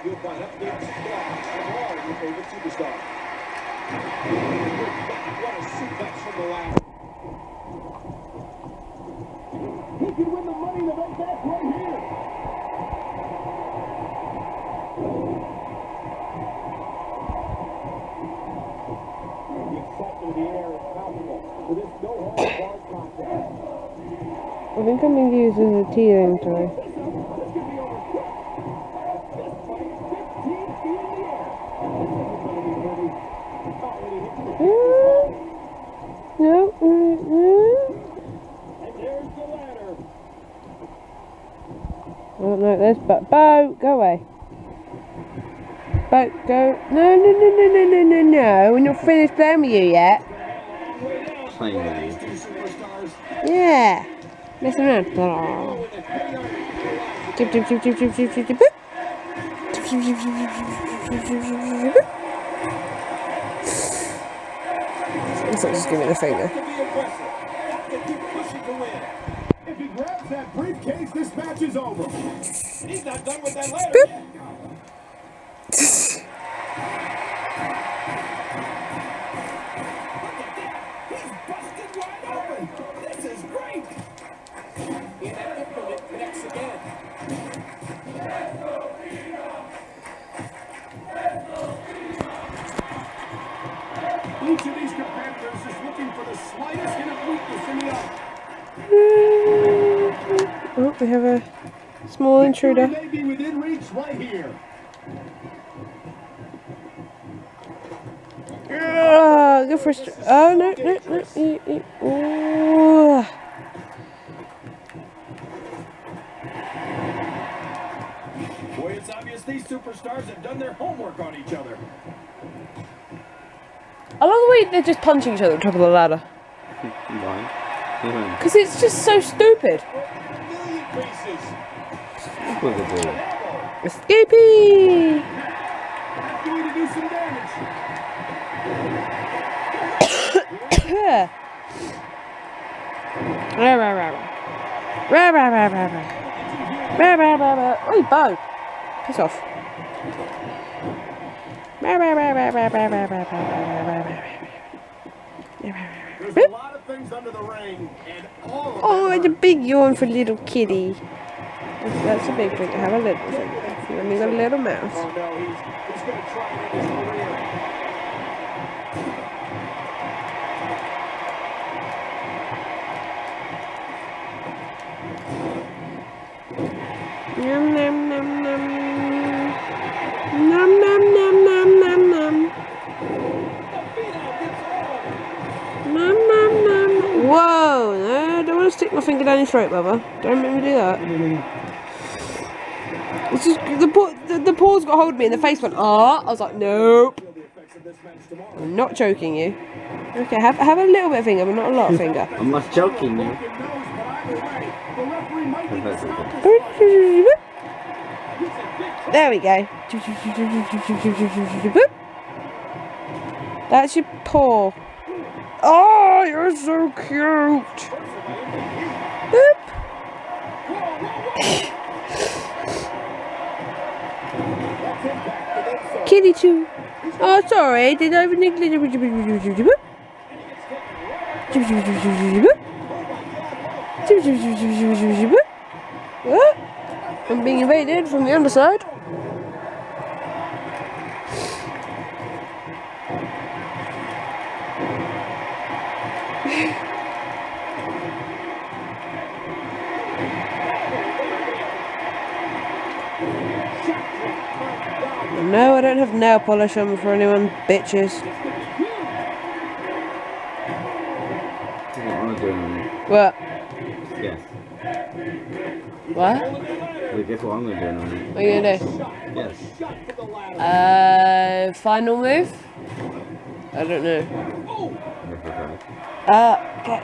You'll find updates and all your favorite superstars. What a suplex from the last. He could win the Money in the Bank match right here. The excitement of the air is palpable for this no-holds-barred contest. I think I'm being used as a tea inventory. No. And there's the ladder. Oh no, there's Bo. Go away. Bo, go. No. We're not finished playing with you yet. Yeah. Messing around. Chip. It's not just give me the finger. If he grabs that briefcase, this match is over. He's not done with that ladder yet. He's busted wide open. This is great. And that implement connects again. Each of these competitors is looking for the slightest hint of weakness in the other. Oh, we have a small intruder. May be within reach right here. Go for a oh no. Ooh. Boy, it's obvious these superstars have done their homework on each other. I love the way they're just punching each other on top of the ladder. Why? Because it's just so stupid. Escapee! Going to do some damage. Oi, Bo! Piss off. There's a lot of things under the ring, and all of Oh, it's a big yawn for little kitty. That's a big thing to have a little thing. You only got a little mouse. Oh no, he's going to try it in his career. Nom nom nom nom. Nom nom nom nom nom nom. Nom nom nom. Whoa! No, I don't want to stick my finger down your throat, Bubba. Don't make me do that. It's just the paws got hold of me and the face went ah. I was like, nope. I'm not choking you. Okay, have a little bit of finger, but not a lot of finger. I'm not joking you. There we go. That's your paw. Oh, you're so cute. Boop. Kitty too. Oh, sorry. Did I even I'm being invaded from the underside. No, I don't have nail polish on for anyone, bitches. What? Yes. What? So guess what I'm going to do now? What are you gonna do? Yes. Final move? I don't know. Okay.